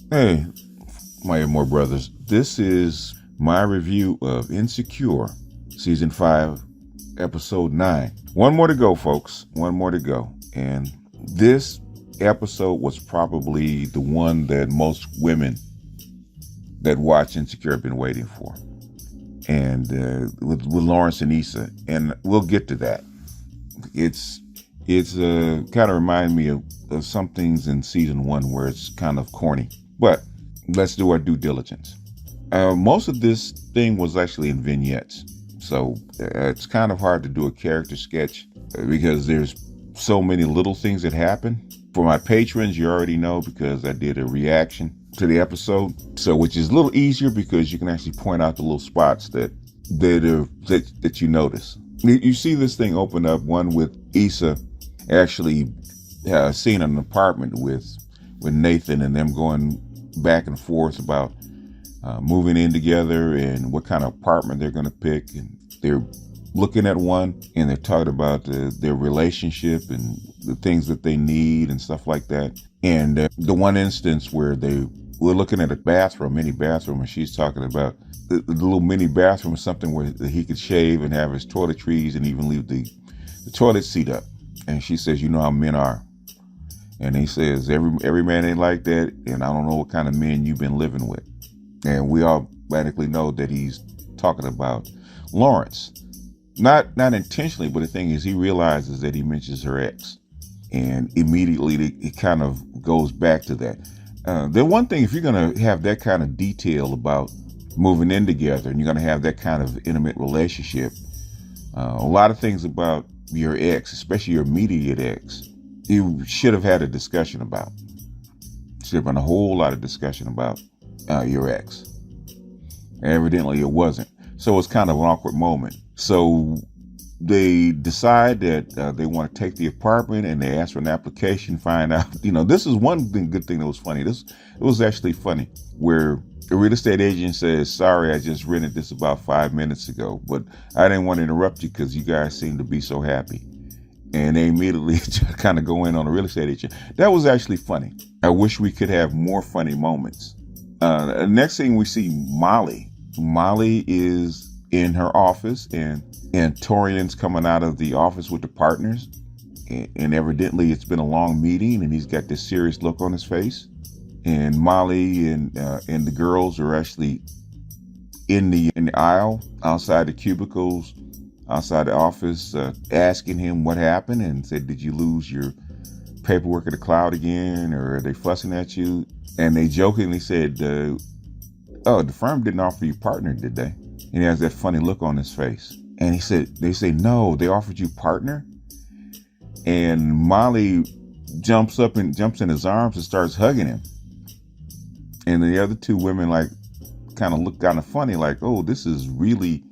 Hey, my more brothers. This is my review of Insecure, Season 5, Episode 9. One more to go, folks. One more to go. And this episode was probably the one that most women that watch Insecure have been waiting for. And with Lawrence and Issa. And we'll get to that. It's kind of reminds me of some things in Season 1 where it's kind of corny. But let's do our due diligence. Most of this thing was actually in vignettes. So it's kind of hard to do a character sketch because there's so many little things that happen. For my patrons, you already know because I did a reaction to the episode. So which is a little easier because you can actually point out the little spots that you notice. You see this thing open up, one with Issa actually seeing an apartment with Nathan and them going back and forth about moving in together and what kind of apartment they're going to pick. And they're looking at one and they're talking about their relationship and the things that they need and stuff like that. And the one instance where they were looking at a mini bathroom, and she's talking about the little mini bathroom is something where he could shave and have his toiletries and even leave the toilet seat up. And she says, you know how men are. And he says, every man ain't like that, and I don't know what kind of men you've been living with. And we automatically know that he's talking about Lawrence. Not intentionally, but the thing is he realizes that he mentions her ex. And immediately it kind of goes back to that. The one thing, if you're going to have that kind of detail about moving in together and you're going to have that kind of intimate relationship, a lot of things about your ex, especially your immediate ex, you should have had a discussion about. Should have been a whole lot of discussion about your ex. And evidently it wasn't. So it's kind of an awkward moment. So they decide that they want to take the apartment and they ask for an application, find out, this is one good thing that was funny. It was actually funny where the real estate agent says, sorry, I just rented this about 5 minutes ago, but I didn't want to interrupt you because you guys seem to be so happy. And they immediately kind of go in on a real estate agent. That was actually funny. I wish we could have more funny moments. Next thing we see Molly. Molly is in her office and Torian's coming out of the office with the partners. And evidently it's been a long meeting and he's got this serious look on his face. And Molly and the girls are actually in the aisle outside the cubicles, outside the office, asking him what happened and said, did you lose your paperwork at the cloud again? Or are they fussing at you? And they jokingly said, oh, the firm didn't offer you partner, did they? And he has that funny look on his face. And they say, no, they offered you partner? And Molly jumps in his arms and starts hugging him. And the other two women kind of look kind of funny, like, oh, this is really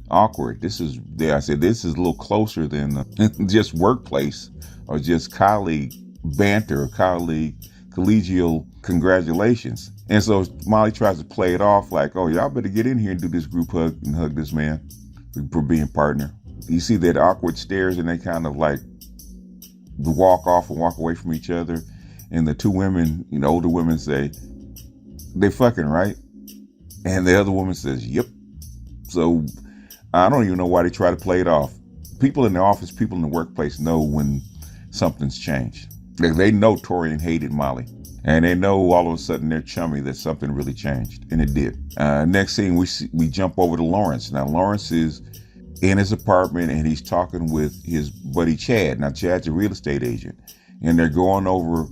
awkward. This is a little closer than just workplace or just colleague banter or collegial congratulations. And so Molly tries to play it off like, oh, y'all better get in here and do this group hug and hug this man for being partner. You see that awkward stares and they kind of like walk off and walk away from each other. And the two women, older women say, they fucking right? And the other woman says, yep. So I don't even know why they try to play it off. People in the office, people in the workplace know when something's changed. They know Torian hated Molly. And they know all of a sudden they're chummy that something really changed. And it did. Next thing we jump over to Lawrence. Now Lawrence is in his apartment and he's talking with his buddy Chad. Now Chad's a real estate agent. And they're going over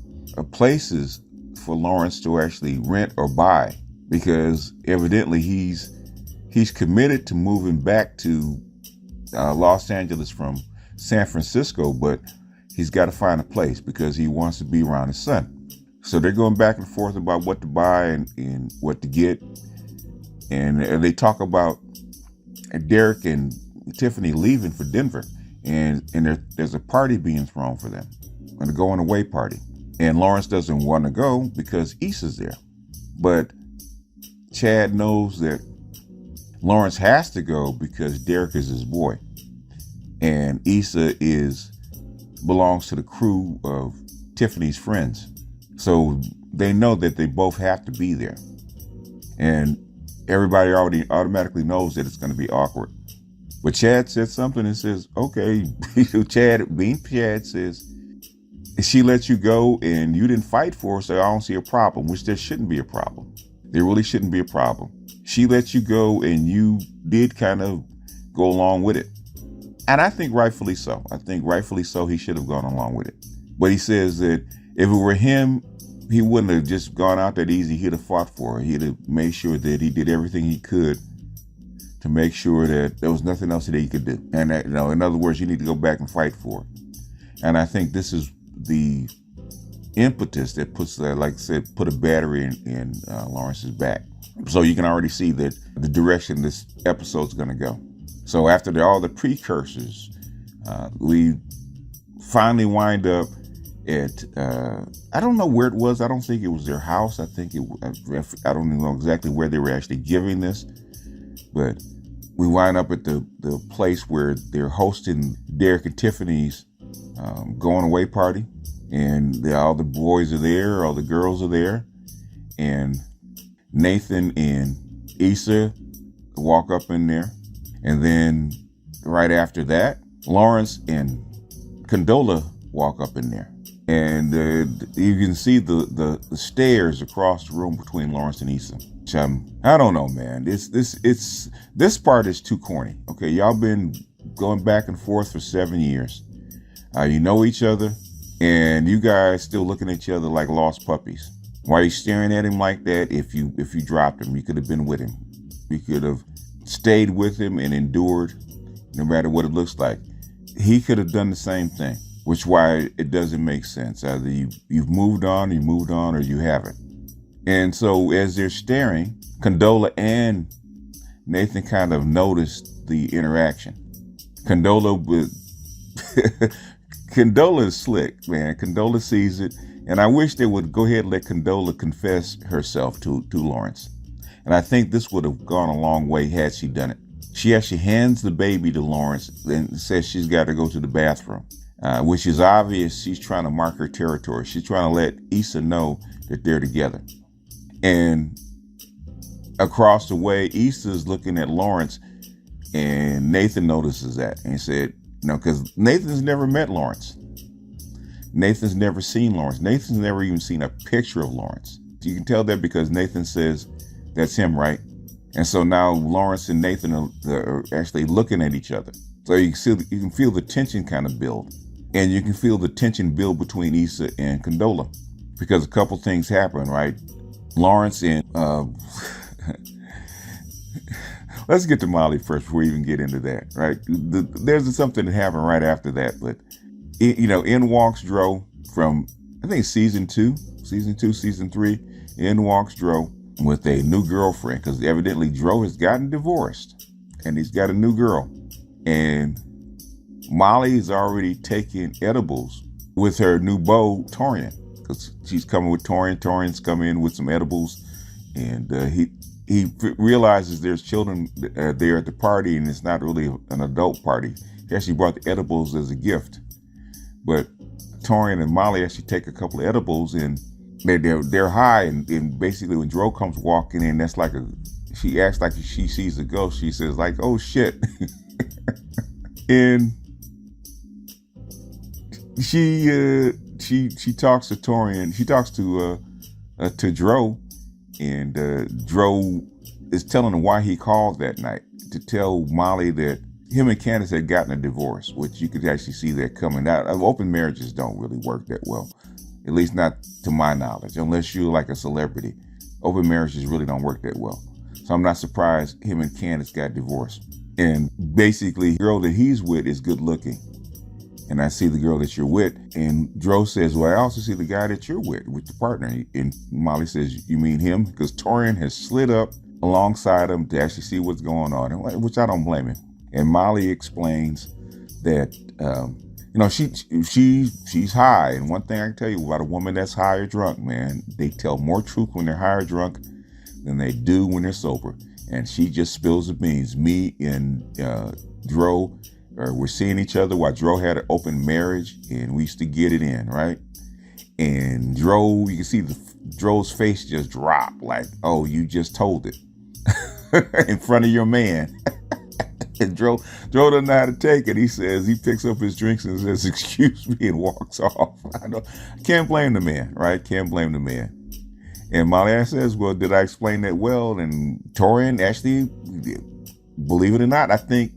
places for Lawrence to actually rent or buy. Because evidently he's committed to moving back to Los Angeles from San Francisco, but he's got to find a place because he wants to be around his son. So they're going back and forth about what to buy and what to get. And they talk about Derek and Tiffany leaving for Denver. And there's a party being thrown for them, a going away party. And Lawrence doesn't want to go because Issa's there. But Chad knows that Lawrence has to go because Derek is his boy. And Issa belongs to the crew of Tiffany's friends. So they know that they both have to be there. And everybody already automatically knows that it's going to be awkward. But Chad said something and says, okay, Chad says, she let you go and you didn't fight for her, so I don't see a problem, which there shouldn't be a problem. There really shouldn't be a problem. She let you go and you did kind of go along with it. And I think rightfully so. He should have gone along with it. But he says that if it were him, he wouldn't have just gone out that easy. He'd have fought for her. He'd have made sure that he did everything he could to make sure that there was nothing else that he could do. And that, in other words, you need to go back and fight for her. And I think this is the impetus that puts, like I said, put a battery in Lawrence's back. So you can already see that the direction this episode's going to go. So after all the precursors, we finally wind up at, I don't know where it was. I don't think it was their house. I don't even know exactly where they were actually giving this, but we wind up at the place where they're hosting Derek and Tiffany's going away party. And all the boys are there, all the girls are there. And Nathan and Issa walk up in there. And then right after that, Lawrence and Condola walk up in there. And you can see the stairs across the room between Lawrence and Issa. Which I don't know, man. This part is too corny. Okay, y'all been going back and forth for 7 years. You know each other, and you guys still looking at each other like lost puppies. Why are you staring at him like that? If you dropped him, you could have been with him. You could have stayed with him and endured, no matter what it looks like. He could have done the same thing, which why it doesn't make sense. Either you've moved on, or you haven't. And so as they're staring, Condola and Nathan kind of noticed the interaction. Condola is slick, man. Condola sees it. And I wish they would go ahead and let Condola confess herself to Lawrence. And I think this would have gone a long way had she done it. She actually hands the baby to Lawrence and says she's got to go to the bathroom, which is obvious. She's trying to mark her territory. She's trying to let Issa know that they're together. And across the way, Issa's looking at Lawrence, and Nathan notices that and said, because Nathan's never met Lawrence. Nathan's never seen Lawrence. Nathan's never even seen a picture of Lawrence. You can tell that because Nathan says, that's him, right? And so now Lawrence and Nathan are actually looking at each other. So you can feel the tension kind of build. And you can feel the tension build between Issa and Condola. Because a couple things happen, right? Lawrence and... let's get to Molly first before we even get into that, right? There's something that happened right after that. But, in walks Dro from, I think, season 3. In walks Dro with a new girlfriend, because evidently Dro has gotten divorced and he's got a new girl. And Molly's already taking edibles with her new beau, Torian, because she's coming with Torian. Torian's coming in with some edibles, and he realizes there's children there at the party, and it's not really an adult party. He actually brought the edibles as a gift. But Torian and Molly actually take a couple of edibles, and they're high, and basically when Dro comes walking in, that's like she acts like she sees a ghost. She says like, "Oh shit," and she talks to Torian. She talks to Dro, and Dro is telling him why he called that night, to tell Molly that him and Candace had gotten a divorce, which you could actually see that coming out. Open marriages don't really work that well. At least not to my knowledge, unless you're like a celebrity. Open marriages really don't work that well. So I'm not surprised him and Candace got divorced. And basically, the girl that he's with is good looking. And I see the girl that you're with. And Dro says, well, I also see the guy that you're with the partner. And Molly says, you mean him? Because Torian has slid up alongside him to actually see what's going on, which I don't blame him. And Molly explains that, she's high. And one thing I can tell you about a woman that's high or drunk, man, they tell more truth when they're high or drunk than they do when they're sober. And she just spills the beans. Me and Dro, we're seeing each other while Dro had an open marriage, and we used to get it in, right? And Dro, you can see Dro's face just drop, like, oh, you just told it in front of your man. And Dro doesn't know how to take it. He picks up his drinks and says, excuse me, and walks off. Can't blame the man, right? Can't blame the man. And Molly says, well, did I explain that well? And Torian actually, believe it or not, I think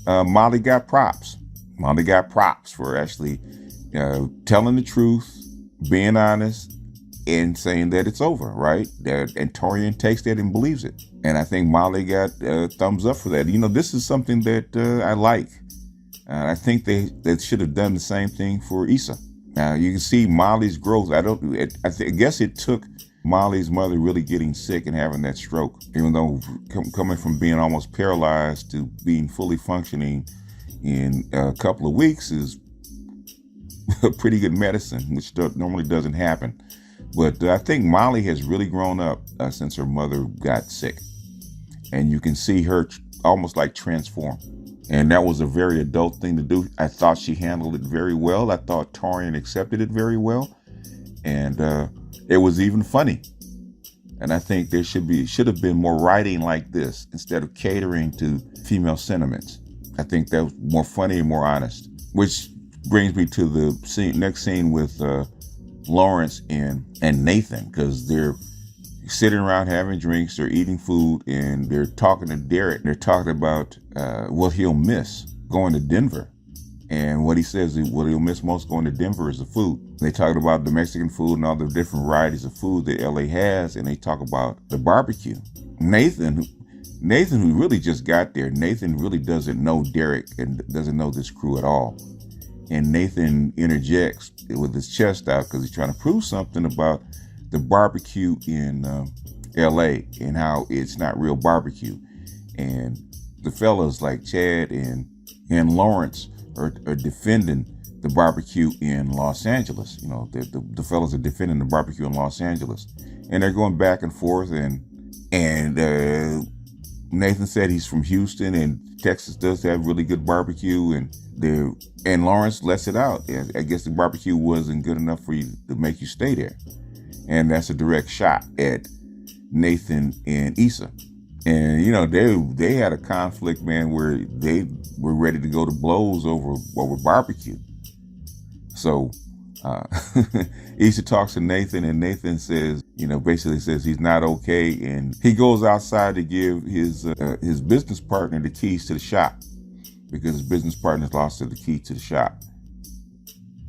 Molly got props. Molly got props for actually telling the truth, being honest, and saying that it's over, right? And Torian takes that and believes it. And I think Molly got thumbs up for that. This is something that I like. I think they should have done the same thing for Issa. Now you can see Molly's growth. I guess it took Molly's mother really getting sick and having that stroke, even though coming from being almost paralyzed to being fully functioning in a couple of weeks is a pretty good medicine, which normally doesn't happen. But I think Molly has really grown up since her mother got sick. And you can see her almost like transform. And that was a very adult thing to do. I thought she handled it very well. I thought Torian accepted it very well. And it was even funny. And I think there should have been more writing like this instead of catering to female sentiments. I think that was more funny and more honest. Which brings me to the next scene with Lawrence and Nathan, because they're sitting around having drinks, they're eating food, and they're talking to Derek. They're talking about what he'll miss going to Denver. And what he says is what he'll miss most going to Denver is the food. They talk about the Mexican food and all the different varieties of food that LA has, and they talk about the barbecue. Nathan, who really just got there, Nathan really doesn't know Derek and doesn't know this crew at all. And Nathan interjects with his chest out because he's trying to prove something about the barbecue in LA and how it's not real barbecue. And the fellas like Chad and Lawrence are defending the barbecue in Los Angeles. The fellas are defending the barbecue in Los Angeles. And they're going back and forth. And Nathan said he's from Houston and Texas does have really good barbecue. And Lawrence lets it out. I guess the barbecue wasn't good enough for you to make you stay there. And that's a direct shot at Nathan and Issa. And, they had a conflict, man, where they were ready to go to blows over barbecue. So Issa talks to Nathan, and Nathan says, basically says he's not okay. And he goes outside to give his business partner the keys to the shop because his business partner's lost the key to the shop.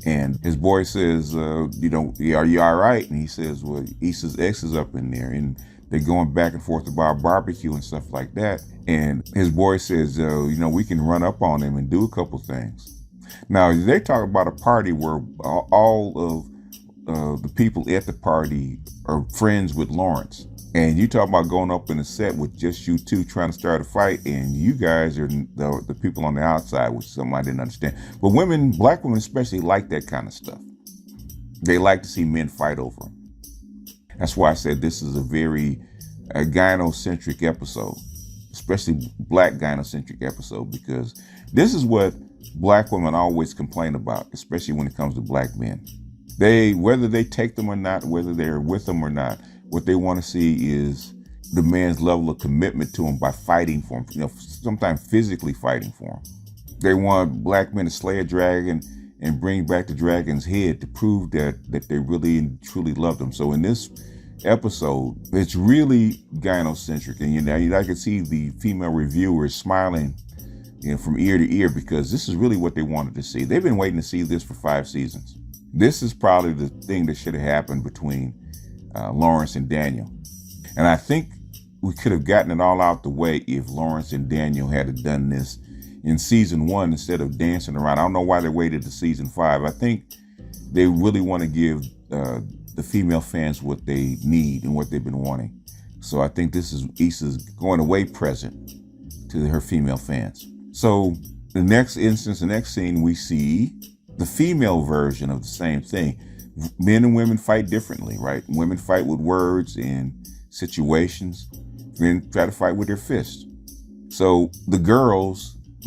And his boy says, are you all right? And he says, well, Issa's ex is up in there. And they're going back and forth about barbecue and stuff like that. And his boy says, we can run up on him and do a couple things. Now, they talk about a party where all of the people at the party are friends with Lawrence. And you talk about going up in a set with just you two trying to start a fight, and you guys are the people on the outside, which is something I didn't understand. But black women especially, like that kind of stuff. They like to see men fight over them. That's why I said this is a very gynocentric episode, especially black gynocentric episode, because this is what black women always complain about, especially when it comes to black men. Whether they take them or not, whether they're with them or not, what they want to see is the man's level of commitment to him by fighting for him, sometimes physically fighting for him. They want black men to slay a dragon and bring back the dragon's head to prove that they really and truly love them. So in this episode, it's really gynocentric. And I can see the female reviewers smiling from ear to ear because this is really what they wanted to see. They've been waiting to see this for 5 seasons. This is probably the thing that should have happened between Lawrence and Daniel. And I think we could have gotten it all out the way if Lawrence and Daniel had done this in season 1 instead of dancing around. I don't know why they waited to season 5. I think they really want to give the female fans what they need and what they've been wanting. So I think this is Issa's going away present to her female fans. So the next scene, we see the female version of the same thing. Men and women fight differently, right? Women fight with words and situations. Men try to fight with their fists. So the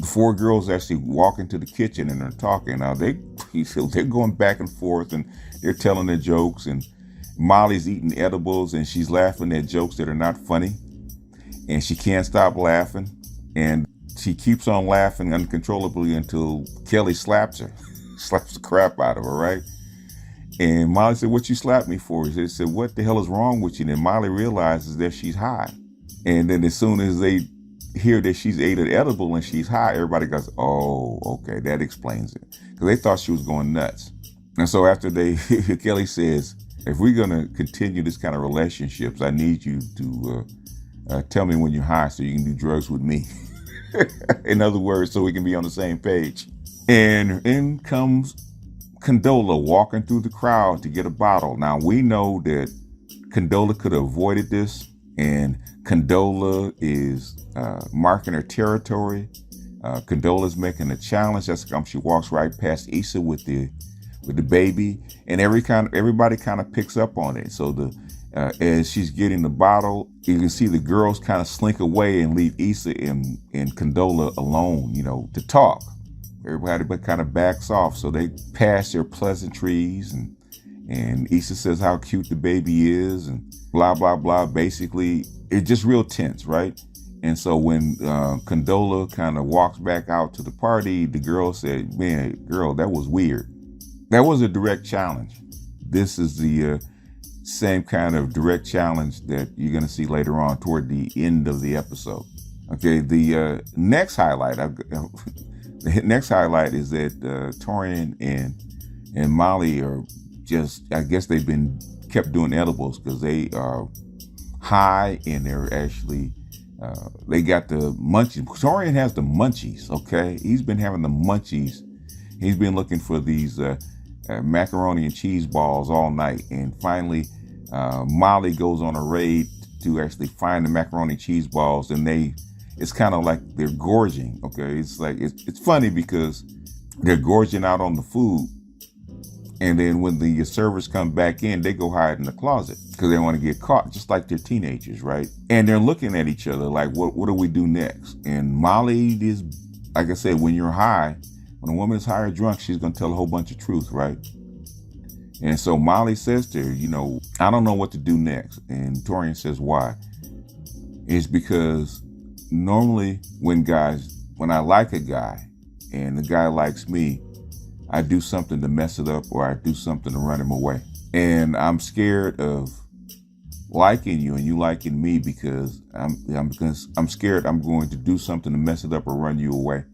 4 girls actually walk into the kitchen and they're talking. Now they He said they're going back and forth and they're telling their jokes, and Molly's eating edibles and she's laughing at jokes that are not funny, and she can't stop laughing, and she keeps on laughing uncontrollably until Kelly slaps her, slaps the crap out of her, right? And Molly said, "What you slapped me for?" He said, "What the hell is wrong with you?" And Molly realizes that she's high. And then as soon as they hear that she's ate an edible and she's high, everybody goes, "Oh, okay, that explains it." Because they thought she was going nuts. And so after Kelly says, "If we're going to continue this kind of relationships, I need you to tell me when you're high so you can do drugs with me." In other words, so we can be on the same page. And in comes Condola walking through the crowd to get a bottle. Now, we know that Condola could have avoided this, and Condola is marking her territory. Condola's making a challenge. That's how she walks right past Issa with the baby, and everybody kind of picks up on it. So as she's getting the bottle, you can see the girls kind of slink away and leave Issa and Condola alone, to talk. Everybody but kind of backs off. So they pass their pleasantries, and Issa says how cute the baby is and blah, blah, blah. Basically, it's just real tense, right? And so when Condola kind of walks back out to the party, the girl said, "Man, girl, that was weird." That was a direct challenge. This is the same kind of direct challenge that you're going to see later on toward the end of the episode. Okay, the next highlight is that Torian and Molly are just, I guess they've been kept doing edibles because they are high and they're actually, they got the munchies. Torian has the munchies, okay? He's been having the munchies. He's been looking for these macaroni and cheese balls all night. And finally, Molly goes on a raid to actually find the macaroni and cheese balls, and it's kind of like they're gorging, okay? It's like, it's funny because they're gorging out on the food, and then when the servers come back in, they go hide in the closet because they want to get caught, just like they're teenagers, right? And they're looking at each other like, what do we do next? And Molly is, like I said, when you're high, when a woman is high or drunk, she's going to tell a whole bunch of truth, right? And so Molly says to her, "I don't know what to do next." And Torian says, "Why?" It's because normally when I like a guy and the guy likes me, I do something to mess it up or I do something to run him away. And I'm scared of liking you and you liking me because I'm scared I'm going to do something to mess it up or run you away.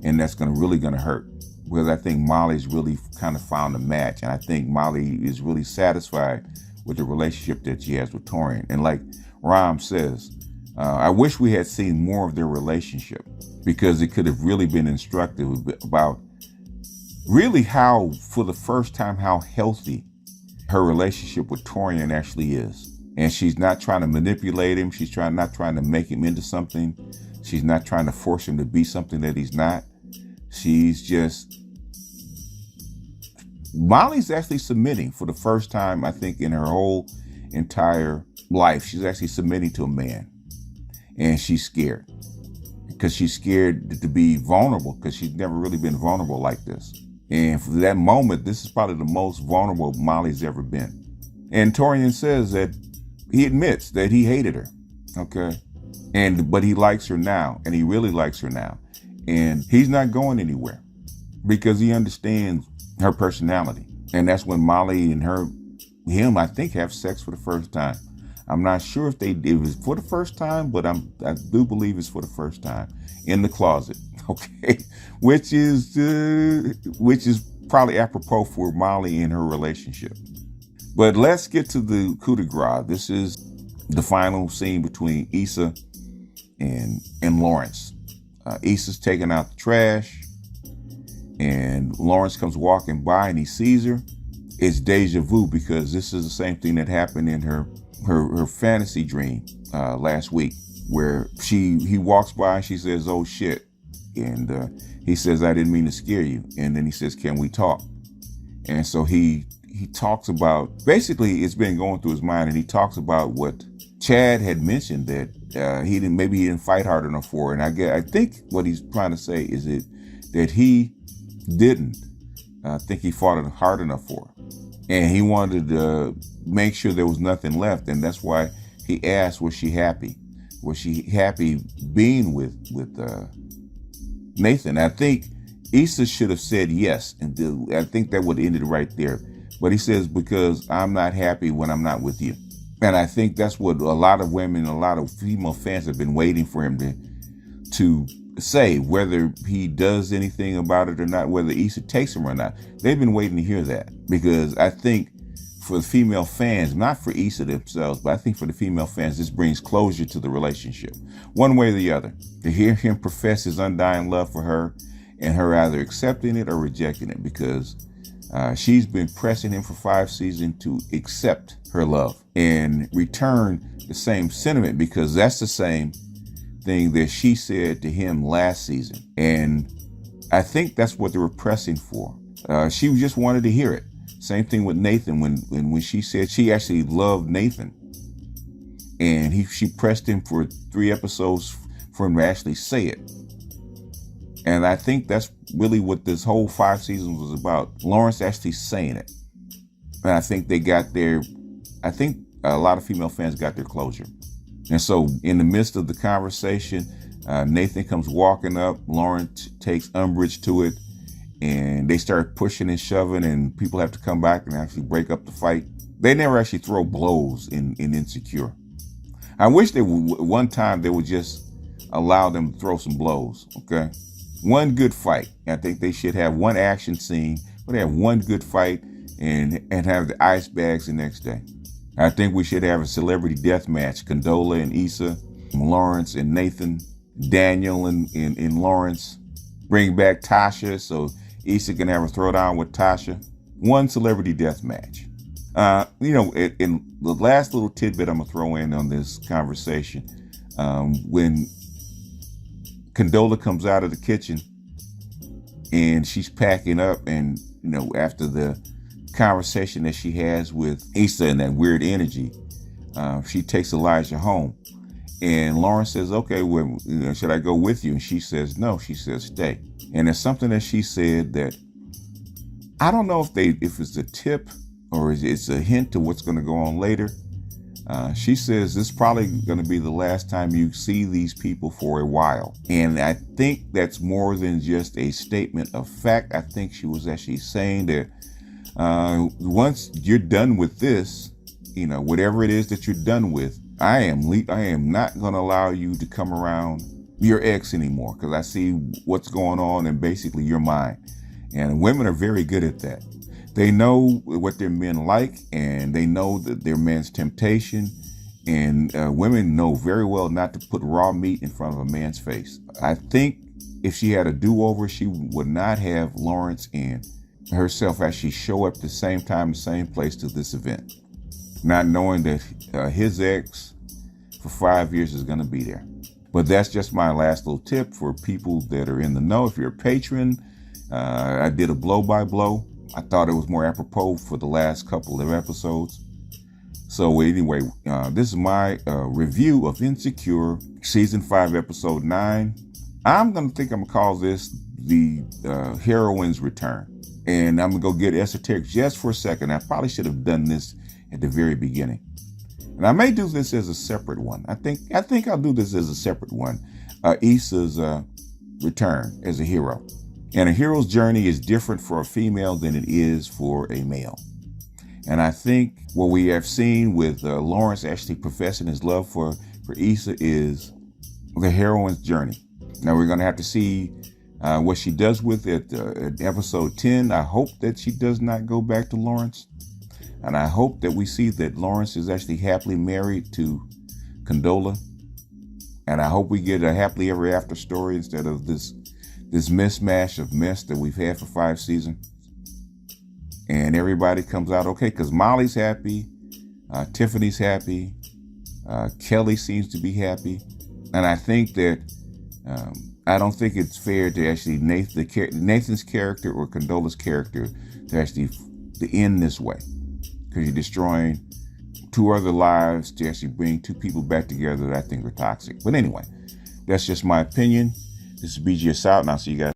And that's really going to hurt. Because I think Molly's really kind of found a match. And I think Molly is really satisfied with the relationship that she has with Torian. And like Ram says, I wish we had seen more of their relationship because it could have really been instructive about really how, for the first time, how healthy her relationship with Torian actually is. And she's not trying to manipulate him. She's not trying to make him into something. She's not trying to force him to be something that he's not. Molly's actually submitting for the first time, I think, in her whole entire life. She's actually submitting to a man. And she's scared. Because she's scared to be vulnerable, because she's never really been vulnerable like this. And for that moment, this is probably the most vulnerable Molly's ever been. And Torian says that he admits that he hated her. Okay. But he likes her now, and he really likes her now. And he's not going anywhere because he understands her personality. And that's when Molly and him, I think, have sex for the first time. I'm not sure if it was for the first time, but I do believe it's for the first time in the closet. Okay. Which is probably apropos for Molly and her relationship. But let's get to the coup de grace. This is the final scene between Issa and Lawrence. Issa's taking out the trash, and Lawrence comes walking by and he sees her. It's deja vu because this is the same thing that happened in her fantasy dream last week, where he walks by and she says, "Oh shit," and he says, "I didn't mean to scare you," and then he says, "Can we talk?" And so he talks about, basically it's been going through his mind, and he talks about what Chad had mentioned, that he didn't fight hard enough for. And I think what he's trying to say is that he didn't I think he fought it hard enough for her. And he wanted to make sure there was nothing left. And that's why he asked, was she happy? Was she happy being with Nathan? I think Issa should have said yes. And I think that would have ended right there. But he says, because I'm not happy when I'm not with you. And I think that's what a lot of women, a lot of female fans have been waiting for him to say, whether he does anything about it or not, whether Issa takes him or not. They've been waiting to hear that, because I think for the female fans, not for Issa themselves, but I think for the female fans, this brings closure to the relationship, one way or the other. To hear him profess his undying love for her, and her either accepting it or rejecting it, because she's been pressing him for 5 seasons to accept her love and return the same sentiment, because that's the same thing that she said to him last season. And I think that's what they were pressing for. She just wanted to hear it. Same thing with Nathan, when she said she actually loved Nathan, and she pressed him for 3 episodes for him to actually say it. And I think that's really what this whole 5 seasons was about. Lawrence actually saying it. And I think I think a lot of female fans got their closure. And so in the midst of the conversation, Nathan comes walking up. Lawrence takes umbrage to it, and they start pushing and shoving, and people have to come back and actually break up the fight. They never actually throw blows in Insecure. I wish one time they would just allow them to throw some blows, okay? One good fight. I think they should have one action scene, but they have one good fight and have the ice bags the next day. I think we should have a celebrity death match. Condola and Issa, Lawrence and Nathan, Daniel and Lawrence. Bring back Tasha so Issa can have a throwdown with Tasha. One celebrity death match. In the last little tidbit I'm going to throw in on this conversation, when Condola comes out of the kitchen and she's packing up, and, after the conversation that she has with Issa and that weird energy, she takes Elijah home, and Lawrence says, okay, well, should I go with you? And she says no. She says stay. And it's something that she said that I don't know if it's a tip or it's a hint to what's going to go on later. She says this is probably going to be the last time you see these people for a while. And I think that's more than just a statement of fact. I think she was actually saying that once you're done with this, whatever it is that you're done with, I am not going to allow you to come around your ex anymore, because I see what's going on and basically you're mine. And women are very good at that. They know what their men like, and they know that their man's temptation. And women know very well not to put raw meat in front of a man's face. I think if she had a do-over, she would not have Lawrence and herself actually show up at the same time, the same place to this event, not knowing that his ex for 5 years is going to be there. But that's just my last little tip for people that are in the know. If you're a patron, I did a blow-by-blow. I thought it was more apropos for the last couple of episodes. So anyway, this is my review of Insecure, Season 5, Episode 9. I'm going to call this the Heroine's Return. And I'm going to go get esoteric just for a second. I probably should have done this at the very beginning. And I may do this as a separate one. I think I'll do this as a separate one. Issa's return as a hero. And a hero's journey is different for a female than it is for a male. And I think what we have seen with Lawrence actually professing his love for Issa is the heroine's journey. Now we're going to have to see what she does with it at episode 10. I hope that she does not go back to Lawrence. And I hope that we see that Lawrence is actually happily married to Condola. And I hope we get a happily ever after story instead of this mismatch of mess that we've had for 5 seasons. And everybody comes out okay, because Molly's happy, Tiffany's happy, Kelly seems to be happy. And I think that I don't think it's fair to actually Nathan's character or Condola's character to actually to end this way, because you're destroying 2 other lives to actually bring 2 people back together that I think are toxic. But anyway, that's just my opinion. This is BGS out, and I'll see you guys.